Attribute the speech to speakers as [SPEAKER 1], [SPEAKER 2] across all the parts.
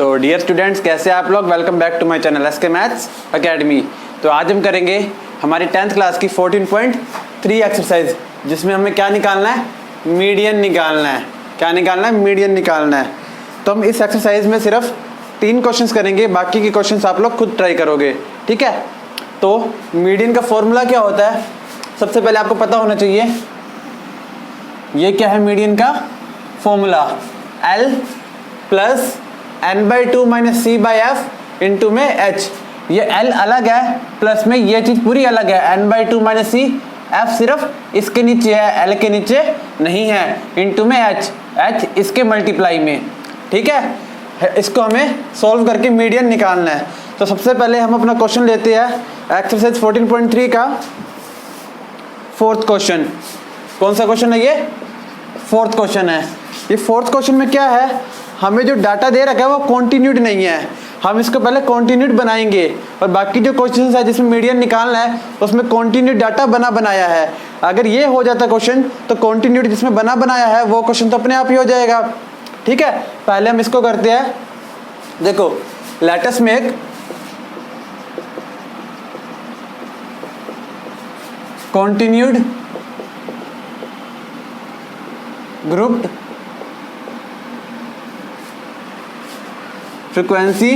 [SPEAKER 1] तो dear students, कैसे आप लोग? Welcome back to my channel SK Maths Academy. तो आज हम करेंगे हमारी 10th क्लास की 14.3 एक्सरसाइज, जिसमें हमें क्या निकालना है? मीडियन निकालना है। क्या निकालना है? मीडियन निकालना है। तो हम इस एक्सरसाइज में सिर्फ 3 क्वेश्चंस करेंगे, बाकी के क्वेश्चंस आप लोग खुद ट्राई करोगे, ठीक है? तो मीडियन का फॉर्मूला क्या होता है? सबसे पहले आपको पता होना चाहिए ये क्या है मीडियन का formula. L plus n/2 minus c by F into में h। ये L अलग है, प्लस में ये चीज पूरी अलग है। n/2 माइनस c, f सिर्फ इसके नीचे है, L के नीचे नहीं है, इंटू में h इसके मल्टीप्लाई में, ठीक है? इसको हमें सॉल्व करके मीडियन निकालना है। तो सबसे पहले हम अपना क्वेश्चन लेते हैं, एक्सरसाइज 14.3 का 4th क्वेश्चन। कौन सा क्वेश्चन है ये? 4th क्वेश्चन है। ये 4th क्वेश्चन में क्या है? हमें जो डाटा दे रखा है वो कॉन्टिन्यूड नहीं है। हम इसको पहले कॉन्टिन्यूड बनाएंगे, और बाकी जो क्वेश्चन है जिसमें मीडियन निकालना है उसमें कॉन्टिन्यूड डाटा बनाया है। अगर ये हो जाता क्वेश्चन तो कॉन्टिन्यूड जिसमें बनाया है वो क्वेश्चन तो अपने आप ही हो जाएगा, ठीक है? पहले हम इसको करते हैं। देखो, let us make continued grouped frequency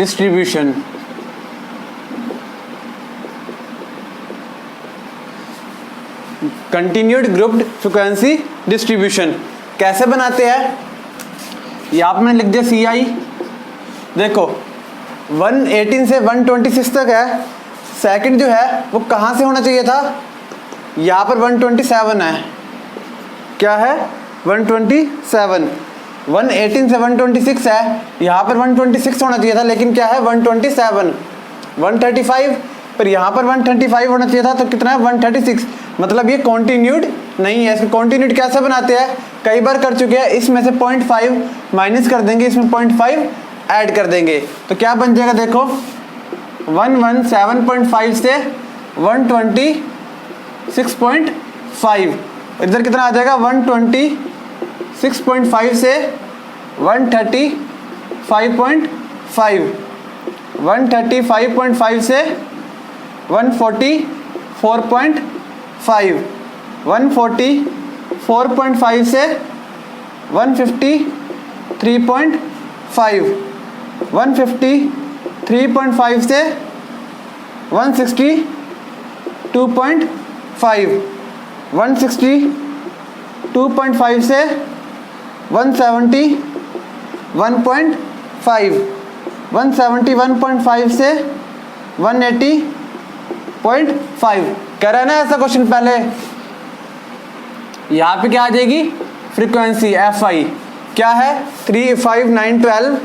[SPEAKER 1] distribution। continued grouped frequency distribution कैसे बनाते हैं? यहाँ पर मैंने लिख दिया CI। देखो, 118 से 126 तक है। सेकंड जो है वो कहाँ से होना चाहिए था? यहाँ पर 127 है। क्या है? 127। 118 से 126 है, यहाँ पर 126 होना चाहिए था, लेकिन क्या है? 127। 135 पर यहाँ पर 135 होना चाहिए था, तो कितना है? 136। मतलब ये कॉन्टिन्यूड नहीं है। इसको कॉन्टिन्यूड कैसे बनाते हैं? कई बार कर चुके हैं। इसमें से 0.5 माइनस कर देंगे, इसमें 0.5 ऐड कर देंगे, तो क्या बन जाएगा? देखो, 117.5 से 126.5। इधर कितना आ जाएगा? 126.5 से 135.5। 135.5 से 144.5। 144.5 से 153.5। 153.5 से 162.5। 162.5 से 171.5। 171.5 से 180.5। कह रहा है ना ऐसा क्वेश्चन? पहले यहाँ पे क्या आ जाएगी? फ्रीक्वेंसी FI क्या है? 3, 5, 9, 12।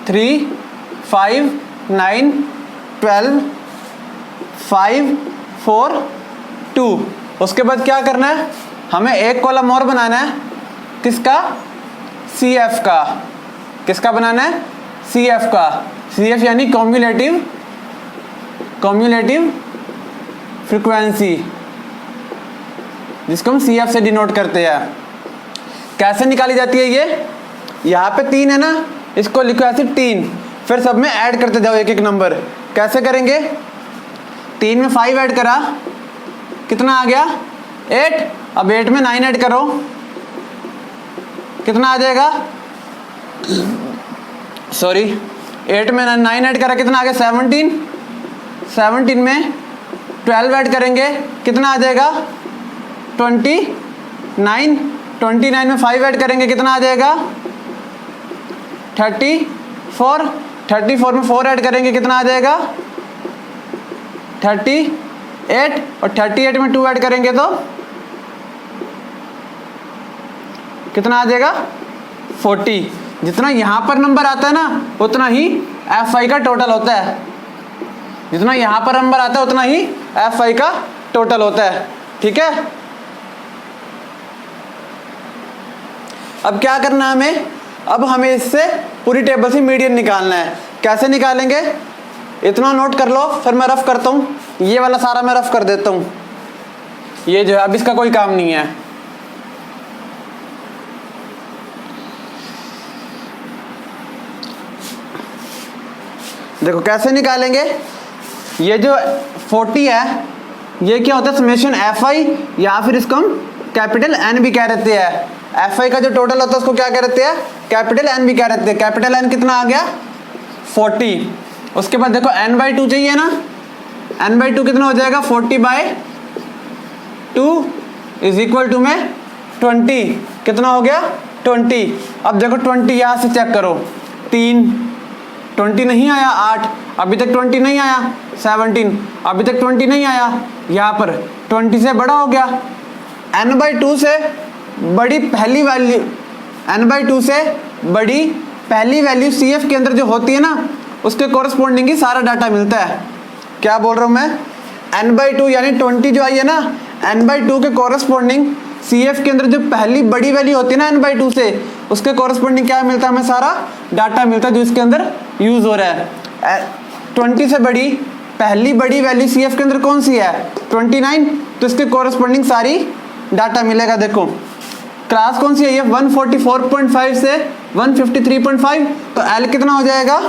[SPEAKER 1] 3, 5, 9, 12, 5, 4, 2। उसके बाद क्या करना है? हमें एक कॉलम और बनाना है। किसका? CF का। किसका बनाना है? CF का। CF यानी कॉम्युलेटिव फ्रीक्वेंसी, जिसको हम CF से डिनोट करते हैं। कैसे निकाली जाती है ये? यहाँ पे 3 है ना, इसको लिखो ऐसे 3, फिर सब में ऐड करते जाओ एक एक नंबर। कैसे करेंगे? 3 में 5 ऐड करा, कितना आ गया? 8। अब 8 में 9 ऐड करो, कितना आ जाएगा? सॉरी, 8 में 9 ऐड करा, कितना आ गया? 17। 17 में 12 ऐड करेंगे, कितना आ जाएगा? 29। 29 में 5 ऐड करेंगे, कितना आ जाएगा? 34। 34 में 4 ऐड करेंगे, कितना आ जाएगा? 38। और 38 में 2 ऐड करेंगे तो कितना आ जाएगा? 40। जितना यहाँ पर नंबर आता है ना, उतना ही FI का टोटल होता है। जितना यहाँ पर नंबर आता है उतना ही FI का टोटल होता है, ठीक है? अब क्या करना है हमें? अब हमें इससे पूरी टेबल से मीडियन निकालना है। कैसे निकालेंगे? इतना नोट कर लो, फिर मैं रफ करता हूँ। ये वाला सारा मैं रफ कर देता हूँ, ये जो है अब इसका कोई काम नहीं है। देखो कैसे निकालेंगे, ये जो 40 है ये क्या होता है समेशन एफ आई, या फिर इसको हम कैपिटल एन भी कह देते हैं। एफ आई का जो टोटल होता है उसको क्या कह देते हैं, कैपिटल एन भी कह देते हैं। कैपिटल एन कितना आ गया 40। उसके बाद देखो एन बाई टू चाहिए ना, एन बाई टू कितना हो जाएगा 40/2 इज इक्वल टू में 20, कितना हो गया 20। अब देखो 20 यहाँ से चेक करो, 3 20 नहीं आया, 8 अभी तक 20 नहीं आया, 17 अभी तक 20 नहीं आया, यहाँ पर 20 से बड़ा हो गया। n/2 से बड़ी पहली वैल्यू, n/2 से बड़ी पहली वैल्यू CF के अंदर जो होती है ना उसके कोरस्पॉन्डिंग ही सारा डाटा मिलता है। क्या बोल रहा हूँ मैं, n/2 यानी 20 जो आई है ना, n/2 के कोरस्पॉन्डिंग CF के अंदर जो पहली बड़ी वैल्यू होती है ना n/2 से, उसके कोरस्पॉन्डिंग क्या मिलता है, हमें सारा डाटा मिलता है जो इसके अंदर यूज हो रहा है। 20 से बड़ी पहली बड़ी वैल्यू CF के अंदर कौन सी है 29, तो इसके कोरस्पॉन्डिंग सारी डाटा मिलेगा। देखो क्लास कौन सी है ये 144.5 से 153.5, तो L कितना हो जाएगा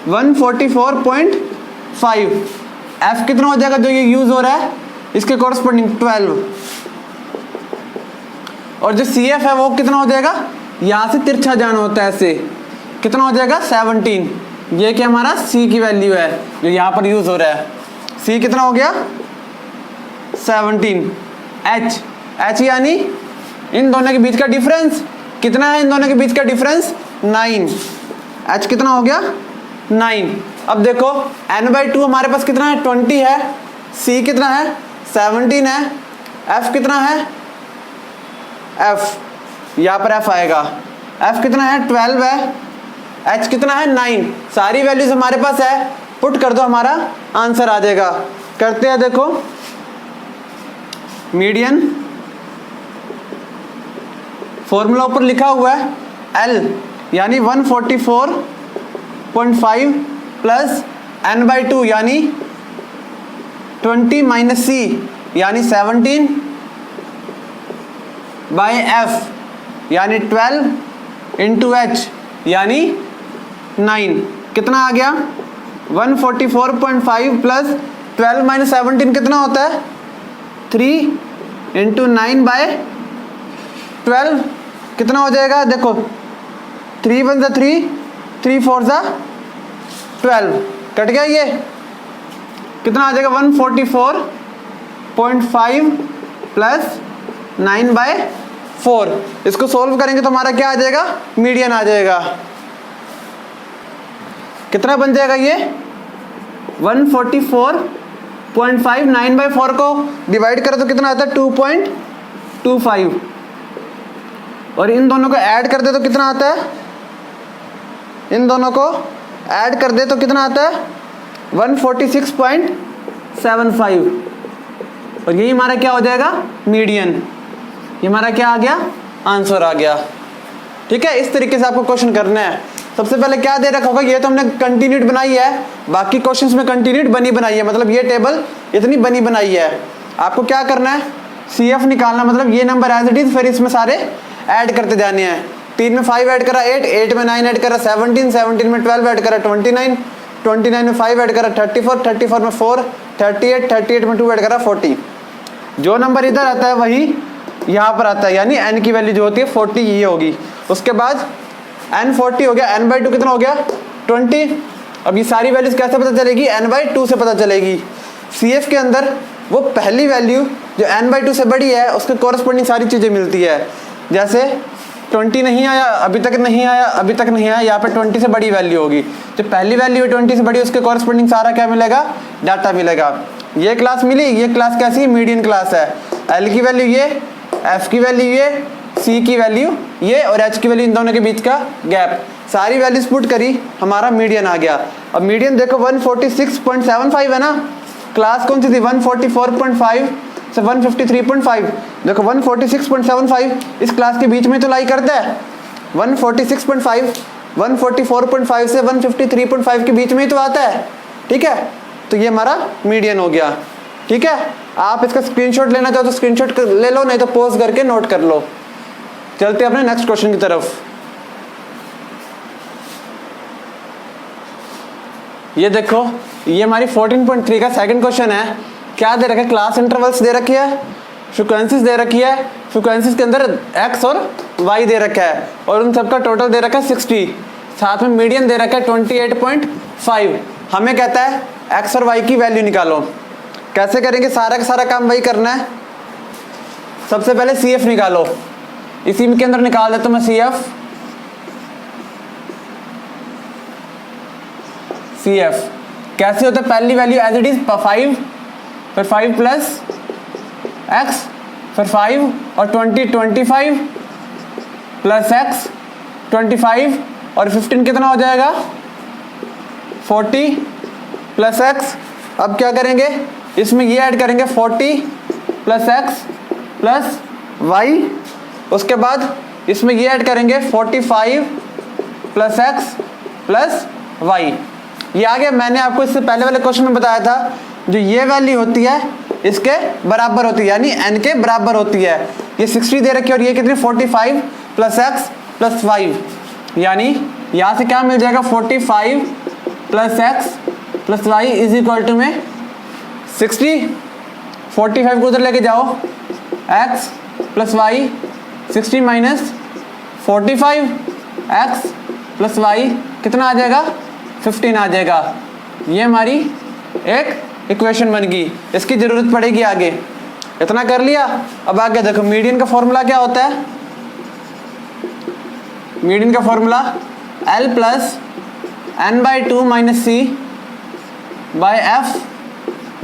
[SPEAKER 1] 144.5। F कितना हो जाएगा जो ये यूज हो रहा है इसके कोरस्पॉन्डिंग 12, और जो CF है वो कितना हो जाएगा, यहाँ से तिरछा जाना होता है ऐसे, कितना हो जाएगा 17। ये क्या हमारा C की वैल्यू है जो यहाँ पर यूज हो रहा है। C कितना हो गया 17। H यानी इन दोनों के बीच का डिफरेंस कितना है, इन दोनों के बीच का डिफरेंस 9। H कितना हो गया 9। अब देखो n/2 हमारे पास कितना है 20 है, C कितना है 17 है, F कितना है, F यहाँ पर F आएगा, F कितना है 12 है, H कितना है 9। सारी वैल्यूज हमारे पास है, पुट कर दो हमारा आंसर आ जाएगा। करते हैं, देखो मीडियन फॉर्मूला ऊपर लिखा हुआ है L यानी 144.5 प्लस n/2 यानी 20 माइनस C यानी 17/F यानी 12 इंटू H यानी 9, कितना आ गया 144.5 प्लस 12 माइनस 17 कितना होता है 3 इंटू 9/12 कितना हो जाएगा, देखो 3 1 सा 3, 3 4 सा 12, कट गया। ये कितना आ जाएगा 144.5 प्लस 9/4। इसको सोल्व करेंगे तो हमारा क्या आ जाएगा, मीडियन आ जाएगा। कितना बन जाएगा ये 144.5, 9/4 को डिवाइड करें तो कितना आता है 2.25, और इन दोनों को ऐड कर दे तो कितना आता है, इन दोनों को ऐड कर दे तो कितना आता है 146.75, और यही हमारा क्या हो जाएगा मीडियन। ये हमारा क्या आ गया, आंसर आ गया। ठीक है, इस तरीके से आपको क्वेश्चन करना है। सबसे पहले क्या दे रखा होगा, ये तो हमने कंटिन्यूड बनाई है, बाकी क्वेश्चंस में कंटिन्यूड बनी बनाई है, मतलब ये टेबल इतनी बनी बनाई है। आपको क्या करना है, CF निकालना, मतलब ये नंबर एज इट इज, फिर इसमें सारे ऐड करते जाने हैं। 3 में 5 ऐड करा 8, 8 में 9 ऐड करा 17, 17 में 12 ऐड करा 29, 29 में 5 ऐड करा 34, 34 में 4 38, 38 में 2 ऐड करा 40। जो नंबर इधर आता है वही यहाँ पर आता है, यानी n की वैल्यू जो होती है 40 ये होगी। उसके बाद n 40 हो गया, n/2 कितना हो गया 20। अब ये सारी वैल्यूज कैसे पता चलेगी, n/2 से पता चलेगी। CF के अंदर वो पहली वैल्यू जो n/2 से बड़ी है उसके कोरस्पॉन्डिंग सारी चीज़ें मिलती है। जैसे 20 नहीं आया, अभी तक नहीं आया, अभी तक नहीं आया, यहाँ पे 20 से बड़ी वैल्यू होगी। जो पहली वैल्यू है 20 से बड़ी, उसके कोरस्पॉन्डिंग सारा क्या मिलेगा, डाटा मिलेगा। ये क्लास मिली, ये क्लास कैसी है, मीडियन क्लास है। L की वैल्यू ये, F की वैल्यू ये, C की वैल्यू ये, और H की वैल्यू, इन दोनों के बीच का गैप। सारी वैल्यूज पुट करी, हमारा मीडियन आ गया। अब मीडियन देखो 146.75 है ना, क्लास कौन सी थी 144.5 से 153.5। देखो 146.75 इस क्लास के बीच में तो लाई करता है, 146.5 144.5 से 153.5 के बीच में ही तो आता है, ठीक है। तो ये हमारा मीडियन हो गया, ठीक है। आप इसका स्क्रीनशॉट लेना चाहो तो स्क्रीनशॉट ले लो, नहीं तो पॉज करके नोट कर लो। चलते अपने नेक्स्ट क्वेश्चन की तरफ। ये देखो, ये हमारी 14.3 का सेकंड क्वेश्चन है। क्या दे रखा है? क्लास इंटरवल्स दे रखी है, फ्रीक्वेंसीज दे रखी है, फ्रीक्वेंसीज के अंदर x और y दे रखा है, और उन सबका टोटल दे रखा है 60, साथ में मीडियन दे रखा है 28.5। हमें कहता है x और y की वैल्यू निकालो। कैसे करेंगे? सारा का सारा काम वही करना है। सबसे पहले CF निकालो, इसी के अंदर निकाल देता हूं मैं CF। कैसे होता है? पहली वैल्यू एज इट इज 5, फिर 5 प्लस x, फिर 5 और 25 प्लस x 25 और 15 कितना हो जाएगा? 40 प्लस x। अब क्या करेंगे? इसमें ये ऐड करेंगे 40 प्लस x प्लस y। उसके बाद इसमें ये ऐड करेंगे 45 प्लस x प्लस y। ये आ गया। मैंने आपको इससे पहले वाले क्वेश्चन में बताया था, जो ये वैल्यू होती है इसके बराबर होती है, यानी n के बराबर होती है। ये 60 दे रखी है और ये कितनी? 45 प्लस x प्लस 5, यानी यहाँ से क्या मिल जाएगा? 45 plus x plus y is equal to में 60। 45 को उधर लेके जाओ, x plus y, 60 minus 45 x plus y कितना आ जाएगा? 15 आ जाएगा। ये हमारी एक इक्वेशन बन गई, इसकी जरूरत पड़ेगी आगे। इतना कर लिया। अब आगे देखो, मीडियन का फॉर्मूला क्या होता है? मीडियन का formula L plus n/2 minus C by F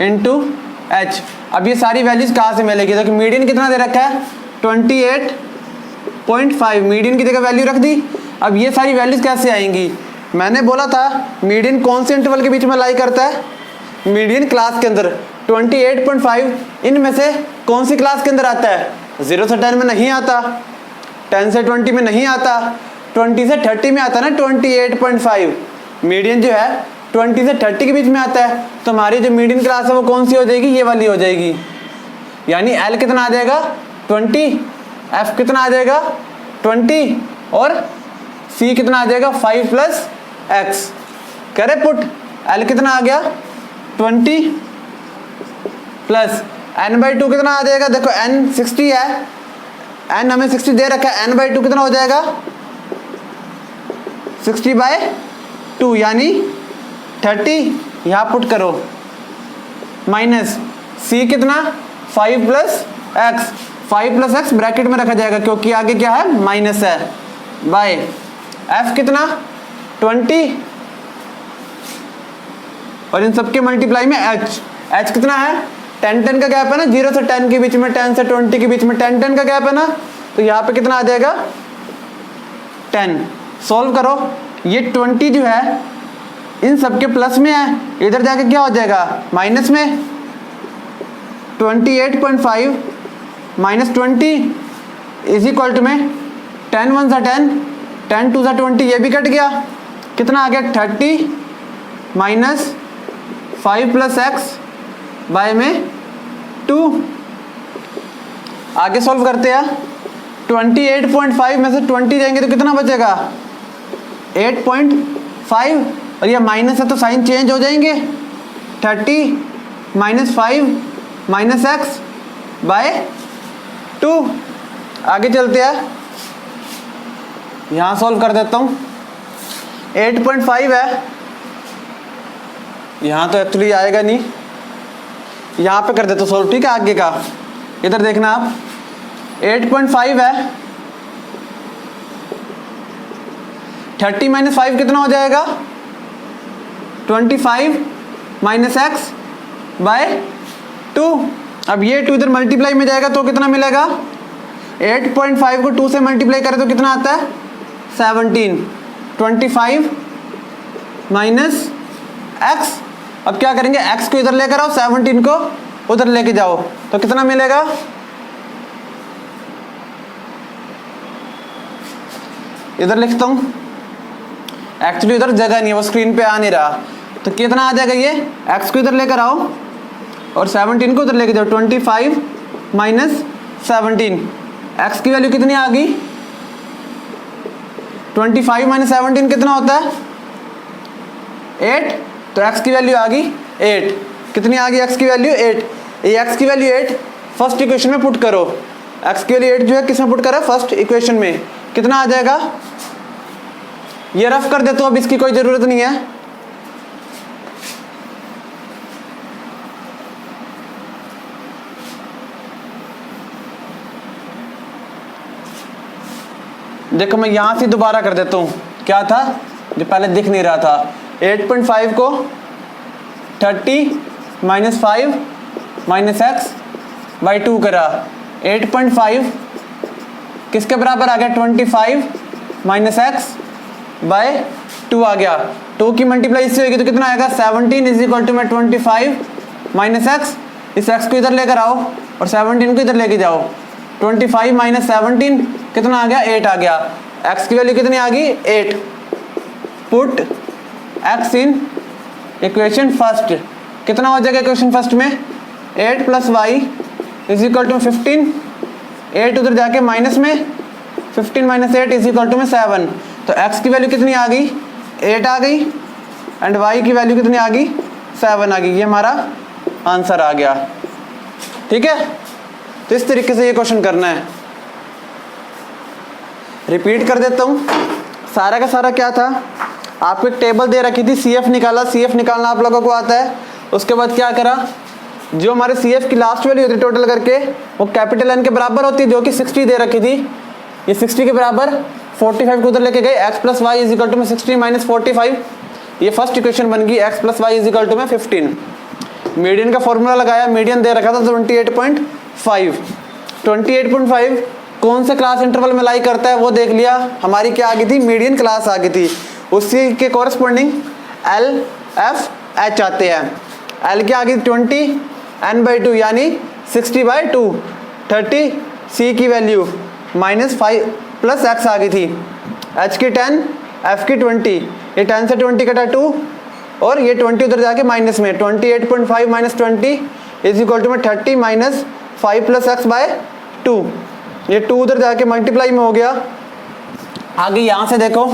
[SPEAKER 1] into H। अब ये सारी वैल्यूज कहाँ से मिलेगी? देखो, मीडियन कितना दे रखा है? 28.5। मीडियन की जगह वैल्यू रख दी। अब ये सारी वैल्यूज कैसे आएंगी? मैंने बोला था मीडियन कौन से इंटरवल के बीच में लाई करता है? मीडियन क्लास के अंदर। 28.5 इनमें से कौन सी क्लास के अंदर आता है? 0 से 10 में नहीं आता, 10 से 20 में नहीं आता, 20 से 30 में आता है ना 28.5। मीडियन जो है 20 से 30 के बीच में आता है। तो हमारी जो मीडियन क्लास है वो कौन सी हो जाएगी? ये वाली हो जाएगी। यानी L कितना आ जाएगा? 20, F कितना आ जाएगा? 20 और C कितना आ जाएगा? 5 प्लस x। करे पुट, L कितना आ गया? 20 प्लस n/2 कितना आ जाएगा? देखो n 60 है, n हमें 60 दे रखा है, n/2 कितना हो जाएगा? 60/2 यानी 30। यहाँ पुट करो, माइनस C कितना? 5 plus x। 5 plus x bracket में रखा जाएगा क्योंकि आगे क्या है? माइनस है, बाय F कितना? 20 और इन सबके मल्टीप्लाई में h कितना है? 10 का गैप है ना, 0 से 10 के बीच में, 10 से 20 के बीच में 10 का गैप है ना, तो यहाँ पे कितना आ जाएगा? 10। सॉल्व करो। ये 20 जो है इन सबके प्लस में है, इधर जाके क्या हो जाएगा? माइनस में। 28.5 माइनस 20 इज इक्वल टू में 10 1 सा 10, 10 2 सा 20, ये भी कट गया। कितना आ गया? 30 माइनस 5 प्लस x बाय में 2। आगे सॉल्व करते हैं। 28.5 में से 20 जाएंगे तो कितना बचेगा? 8.5, और ये माइनस है तो साइन चेंज हो जाएंगे। 30 माइनस 5 माइनस x बाय 2। आगे चलते हैं, यहाँ सॉल्व कर देता हूँ। 8.5 है, यहाँ तो एक्चुअली आएगा नहीं, यहाँ पे कर देता हूँ सॉल्व, ठीक है। आगे का इधर देखना आप, 8.5 है, 30 माइनस 5 कितना हो जाएगा? 25 माइनस x बाय 2। अब ये 2 इधर मल्टीप्लाई में जाएगा तो कितना मिलेगा? 8.5 को 2 से मल्टीप्लाई करें तो कितना आता है? 17। 25 माइनस x। अब क्या करेंगे? x को इधर लेकर आओ, 17 को उधर लेके जाओ तो कितना मिलेगा? इधर लिखता हूं एक्चुअली उधर जगह नहीं है, वो स्क्रीन पे आ नहीं रहा। तो कितना आ जाएगा ये, x को इधर लेकर आओ और 17 को उधर लेके जाओ। 25 माइनस 17, x की वैल्यू कितनी आ गई? 25 माइनस 17 कितना होता है? 8। तो x की वैल्यू आ गई 8। कितनी आ गई x की वैल्यू? 8। ये x की वैल्यू 8 फर्स्ट इक्वेशन में पुट करो। x की वैल्यू 8 जो है किसमें पुट करा? फर्स्ट इक्वेशन में। कितना आ जाएगा? ये रफ कर देता हूं, अब इसकी कोई जरूरत नहीं है। देखो मैं यहां से दोबारा कर देता हूं, क्या था जो पहले दिख नहीं रहा था। 8.5 को 30 माइनस 5 माइनस एक्स बाई 2 करा। 8.5 किसके बराबर आ गया? 25 माइनस एक्स बाय 2 आ गया। 2 की मल्टीप्लाई इससे होगी तो कितना आएगा? 17 इज इक्वल टू में 25 माइनस एक्स। इस एक्स को इधर लेकर आओ और 17 को इधर लेके जाओ। 25 माइनस 17 कितना आ गया? 8 आ गया। एक्स की वैल्यू कितनी आ गई? 8। Put x in equation first. कितना हो जाएगा इक्वेशन फर्स्ट में? 8 plus y is equal to 15। 8 उधर जाके माइनस में, 15 माइनस 8 इज इक्वल टू में 7। तो x की वैल्यू कितनी आ गई? 8 आ गई एंड y की वैल्यू कितनी आ गई? 7 आ गई। ये हमारा आंसर आ गया। ठीक है, तो इस तरीके से ये क्वेश्चन करना है। रिपीट कर देता हूँ। सारा का सारा क्या था, आपको एक टेबल दे रखी थी, CF निकाला। CF निकालना आप लोगों को आता है। उसके बाद क्या करा, जो हमारे CF की लास्ट वैल्यू होती है टोटल करके, वो कैपिटल N के बराबर होती है, जो कि 60 दे रखी थी। ये 60 के बराबर 45 को उधर लेके गए। x plus y is equal to में 60 माइनस 45। ये फर्स्ट इक्वेशन बन गई। x plus y is equal to में 15। मीडियन का फॉर्मूला लगाया, मीडियन दे रखा था 28.5। 28.5 कौन से क्लास इंटरवल में लाई करता है वो देख लिया। हमारी क्या आ गई थी? मीडियन क्लास आ गई थी। उसी के कॉरस्पॉन्डिंग L F H आते हैं। L की आ गई 20 n/2 यानी 60/2। 30 C की वैल्यू माइनस 5 प्लस x आ गई थी। H की 10, F की 20। ये 10 से 20 कटा 2 और ये 20 उधर जाके माइनस में। 28.5 माइनस 20 इज इक्वल टू में 30 माइनस 5 प्लस x बाय 2। ये 2 उधर जाके मल्टीप्लाई में हो गया। आगे यहां से देखो,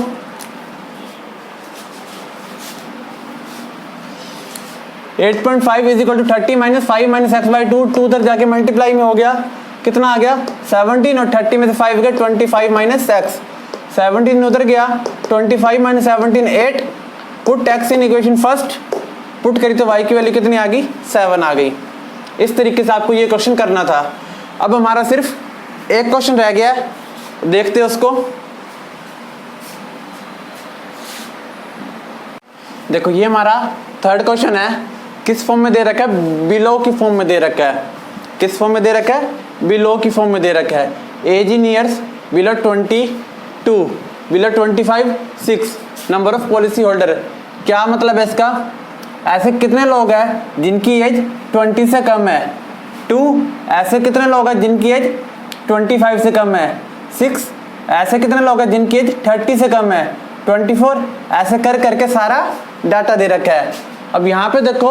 [SPEAKER 1] at 8.5 is equal to 30 minus 5 minus x by 2। 2 उधर जाके मल्टीप्लाई में हो गया। कितना आ गया? 17 और 30 में से 5 गया 25 माइनस एक्स। 17 उधर गया, 25 minus 17 8। Put x in equation first. Put करी तो y की वैल्यू कितनी आ गई? 7 आ गई। इस तरीके से आपको ये क्वेश्चन करना था। अब हमारा सिर्फ एक क्वेश्चन रह गया है, देखते हैं उसको। देखो ये हमारा थर्ड क्वेश्चन है। किस फॉर्म में दे रखा है? बिलो की फॉर्म में दे रखा है। किस फॉर्म में दे रखा है? बिलो की फॉर्म में दे रखा है। Age in years below 22, below 25 6 number of policy holder. क्या मतलब है इसका? ऐसे कितने लोग हैं जिनकी एज 20 से कम है? 2 ऐसे कितने लोग हैं जिनकी एज 25 से कम है? 6 ऐसे कितने लोग हैं जिनकी एज 30 से कम है? 24 ऐसे कर करके सारा डाटा दे रखा है। अब यहाँ पे देखो,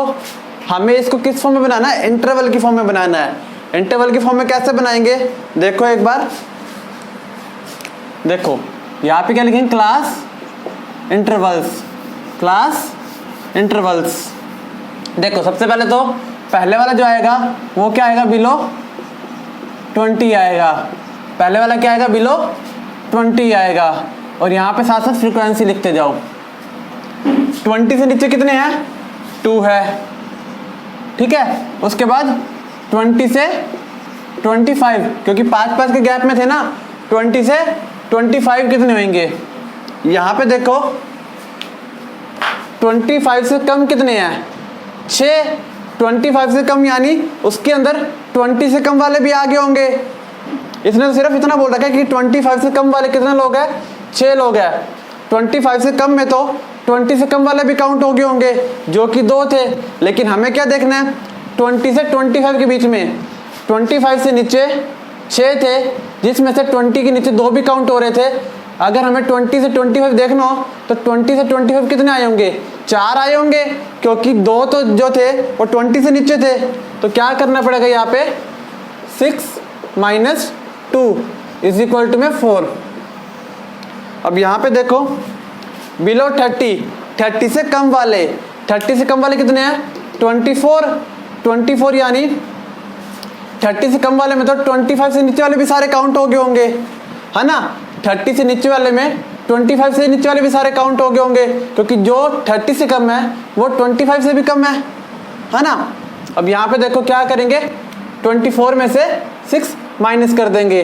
[SPEAKER 1] हमें इसको किस फॉर्म में बनाना है? इंटरवल की फॉर्म में बनाना है। इंटरवल की फॉर्म में कैसे बनाएंगे? देखो एक बार, देखो यहाँ पे क्या लिखेंगे? Class intervals. Class intervals. देखो सबसे पहले तो पहले वाला जो आएगा वो क्या आएगा? बिलो 20 आएगा। पहले वाला क्या आएगा? बिलो 20 आएगा। और यहाँ पे साथ साथ फ्रीक्वेंसी लिखते जाओ। 20 से नीचे कितने हैं? 2 है, ठीक है। उसके बाद 20 से 25, क्योंकि 5 के गैप में थे ना। 20 से 25 कितने होंगे? यहाँ पे देखो 25 से कम कितने हैं? 6। 25 से कम यानी उसके अंदर 20 से कम वाले भी आगे होंगे। इसने तो सिर्फ इतना बोल रखा है कि 25 से कम वाले कितने लोग हैं? 6 लोग हैं। 25 से कम में तो 20 से कम वाले भी काउंट हो गए होंगे, जो कि 2 थे। लेकिन हमें क्या देखना है? 20 से 25 के बीच में 25 से नीचे 6 थे, जिसमें से 20 के नीचे 2 भी काउंट हो रहे थे। अगर हमें 20 से 25 देखना हो तो 20 से 25 कितने आए होंगे, 4 आए होंगे, क्योंकि 2 तो जो थे वो 20 से नीचे थे। तो क्या करना पड़ेगा यहाँ पे, 6 माइनस 2 इज इक्वल टू में 4। अब यहाँ पे देखो बिलो 30 से कम वाले, 30 से कम वाले कितने हैं, 24 यानी 30 से कम वाले में तो 25 से नीचे वाले भी सारे काउंट हो गए होंगे, है ना। 30 से नीचे वाले में 25 से नीचे वाले भी सारे काउंट हो गए होंगे, क्योंकि जो 30 से कम है वो 25 से भी कम है ना। अब यहाँ पे देखो क्या करेंगे, 24 में से 6 माइनस कर देंगे।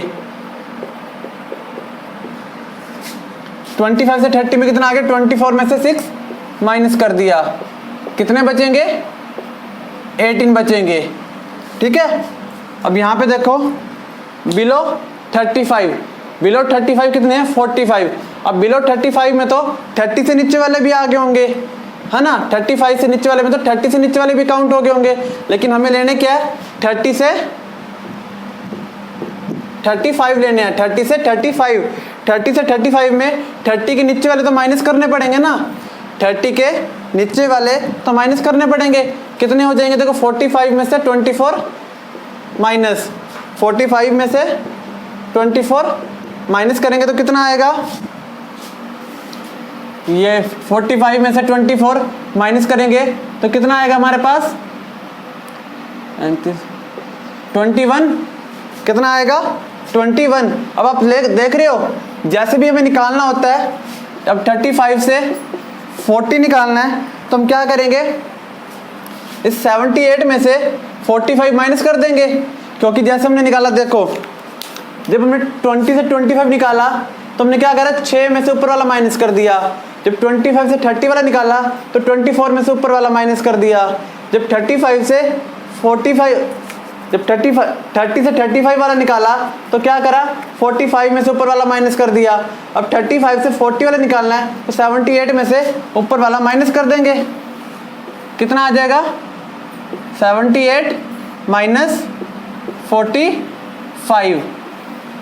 [SPEAKER 1] 25 से 30 में कितना आ गया, 24 में से 6 माइनस कर दिया, कितने बचेंगे, 18 बचेंगे, ठीक है। अब यहाँ पे देखो बिलो 35 कितने हैं, 45। अब बिलो 35 में तो 30 से नीचे वाले भी आगे होंगे, है ना। 35 से नीचे वाले में तो 30 से नीचे वाले भी काउंट हो गए होंगे, लेकिन हमें लेने क्या है, 30 से 35 लेने हैं। 30 से 35 में 30 के नीचे वाले तो माइनस करने पड़ेंगे ना, 30 के नीचे वाले तो माइनस करने पड़ेंगे, कितने हो जाएंगे, देखो 45 में से 24 माइनस, 45 में से 24 माइनस करेंगे तो कितना आएगा, ये 45 में से 24 माइनस करेंगे तो कितना आएगा हमारे पास, 21, कितना आएगा, 21। अब आप देख रहे हो, जैसे भी हमें निकालना होता है, अब 35 से 40 निकालना है तो हम क्या करेंगे, इस 78 में से 45 माइनस कर देंगे, क्योंकि जैसे हमने निकाला, देखो जब हमने 20 से 25 निकाला तो हमने क्या करा, 6 में से ऊपर वाला माइनस कर दिया। जब 25 से 30 वाला निकाला तो 24 में से ऊपर वाला माइनस कर दिया। जब 30 से 35 वाला निकाला तो क्या करा, 45 में से ऊपर वाला माइनस कर दिया। अब 35 से 40 वाला निकालना है तो 78 में से ऊपर वाला माइनस कर देंगे, कितना आ जाएगा, 78 माइनस 45,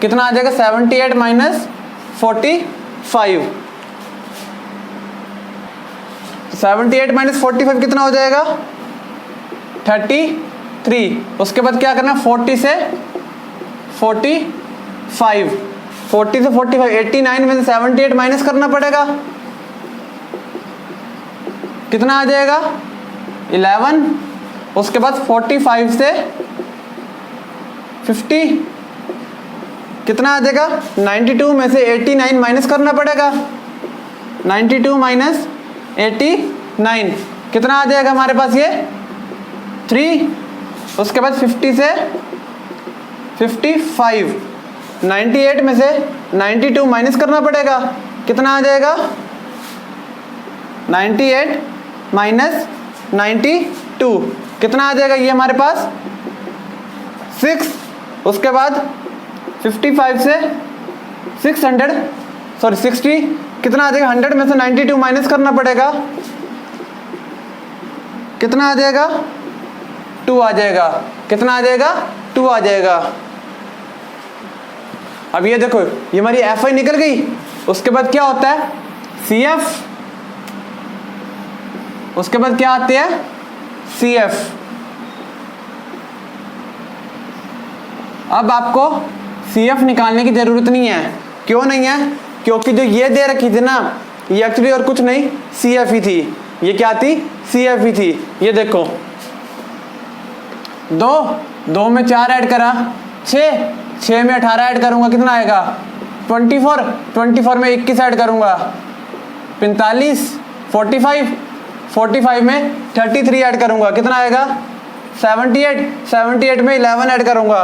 [SPEAKER 1] कितना आ जाएगा, 78 माइनस 45, 78 माइनस 45 कितना हो जाएगा, 33। उसके बाद क्या करना, 40 से 45, 89 में से 78 माइनस करना पड़ेगा, कितना आ जाएगा, 11। उसके बाद 45 से 50 कितना आ जाएगा, 92 में से 89 माइनस करना पड़ेगा, 92 माइनस 89 कितना आ जाएगा हमारे पास, ये 3। उसके बाद 50 से 55, 98 में से 92 माइनस करना पड़ेगा, कितना आ जाएगा, 98 माइनस 92 कितना आ जाएगा, ये हमारे पास 6। उसके बाद 55 से 60 कितना आ जाएगा, 100 में से 92 माइनस करना पड़ेगा, कितना आ जाएगा, 2 आ जाएगा, कितना आ जाएगा, 2 आ जाएगा। अब ये देखो, ये हमारी FI निकल गई। उसके बाद क्या होता है, CF, उसके बाद क्या आते हैं, CF। अब आपको CF निकालने की जरूरत नहीं है, क्यों नहीं है, क्योंकि जो ये दे रखी थी ना, ये एक्चुअली और कुछ नहीं CF ही थी। ये क्या थी, CF ही थी। ये देखो, 2 में 4 ऐड करा, 6 में 18 ऐड करूंगा, कितना आएगा, 24 में 21 ऐड करूंगा, 45, 45 में 33 ऐड करूंगा, कितना आएगा, 78 में 11 ऐड करूंगा,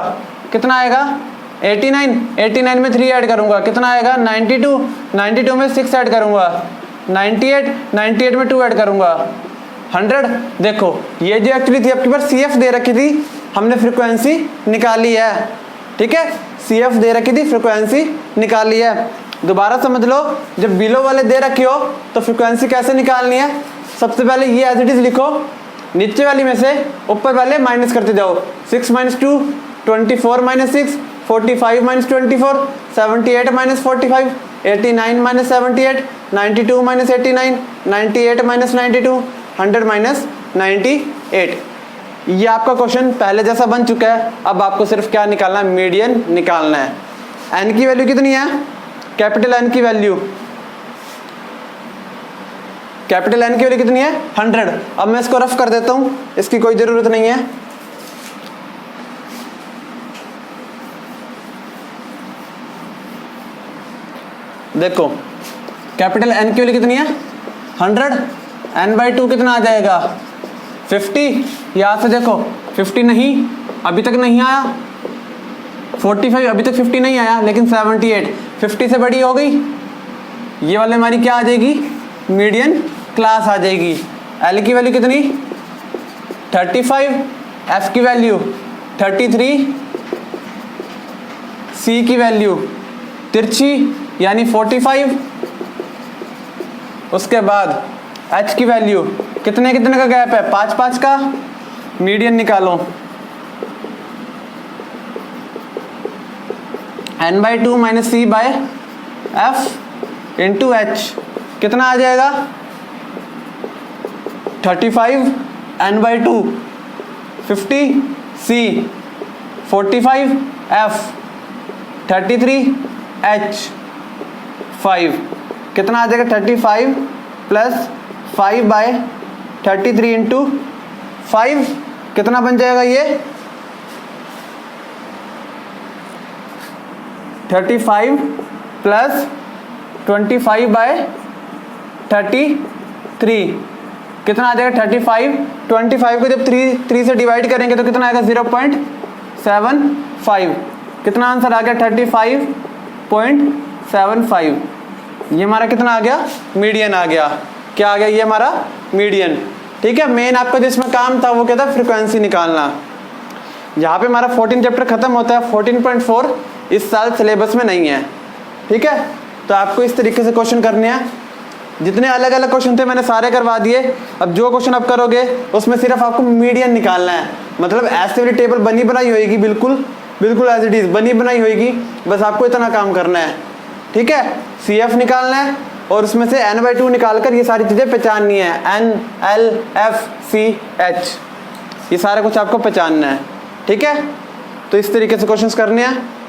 [SPEAKER 1] कितना आएगा, 89 में 3 ऐड करूंगा, कितना आएगा, 92 में 6 ऐड करूंगा, 98 में 2 ऐड करूंगा, 100। देखो ये जो एक्चुअली थी आपके पास CF दे रखी थी, हमने फ्रीक्वेंसी निकाली है, ठीक है, CF दे रखी थी, फ्रीक्वेंसी निकाली है। दोबारा समझ लो, जब बिलो वाले दे रखी हो तो फ्रीक्वेंसी कैसे निकालनी है। सबसे पहले ये एज इट इज लिखो, नीचे वाली में से ऊपर वाले माइनस करते जाओ, 6 minus 2, 24 minus 6, 45 minus 24, 78 minus 45, 89 minus 78, 92 minus 89, 98 minus 92, 100 minus 98। ये आपका क्वेश्चन पहले जैसा बन चुका है। अब आपको सिर्फ क्या निकालना है, मीडियन निकालना है। एन की वैल्यू कितनी है, कैपिटल एन की वैल्यू, कैपिटल एन की वैल्यू कितनी है 100। अब मैं इसको रफ कर देता हूं, इसकी कोई जरूरत नहीं है। देखो कैपिटल एन की वैल्यू कितनी है 100, n/2 कितना आ जाएगा 50। यहां से देखो 50 नहीं, अभी तक नहीं आया, 45 अभी तक 50 नहीं आया, लेकिन 78 50 से बड़ी हो गई। ये वाले हमारी क्या आ जाएगी, मीडियन क्लास आ जाएगी। एल की वैल्यू कितनी 35, एफ की वैल्यू 33, सी की वैल्यू तिरछी यानी 45, उसके बाद एच की वैल्यू कितने कितने का गैप है 5 5 का। मीडियन निकालो, n/2 माइनस सी बाय एफ इंटू एच कितना आ जाएगा 35, n/2 50, सी 45, एफ 33, एच 5 कितना आ जाएगा 35 प्लस 5 बाय 33 इंटू 5 कितना बन जाएगा ये 35 प्लस 25 बाय 33 कितना आ जाएगा 35। 25 को जब 3 से डिवाइड करेंगे तो कितना आएगा 0.75। कितना आंसर आ गया 35.75। ये हमारा कितना आ गया, मीडियन आ गया। क्या आ गया, ये हमारा मीडियन। ठीक है, मेन आपका जिसमें काम था वो क्या था, फ्रीक्वेंसी निकालना। यहाँ पे हमारा 14 चैप्टर खत्म होता है, 14.4 इस साल सिलेबस में नहीं है। ठीक है, तो आपको इस तरीके से क्वेश्चन करने हैं। जितने अलग अलग क्वेश्चन थे मैंने सारे करवा दिए। अब जो क्वेश्चन आप करोगे उसमें सिर्फ आपको मीडियन निकालना है। मतलब ऐसे वाली टेबल बनी बनाई होगी, बिल्कुल बिल्कुल एज इट इज बनी बनाई होगी, बस आपको इतना काम करना है। ठीक है, सी एफ निकालना है और उसमें से n/2 निकालकर ये सारी चीज़ें पहचाननी है, n, l, f, c, h, ये सारा कुछ आपको पहचानना है। ठीक है, तो इस तरीके से क्वेश्चंस करने हैं।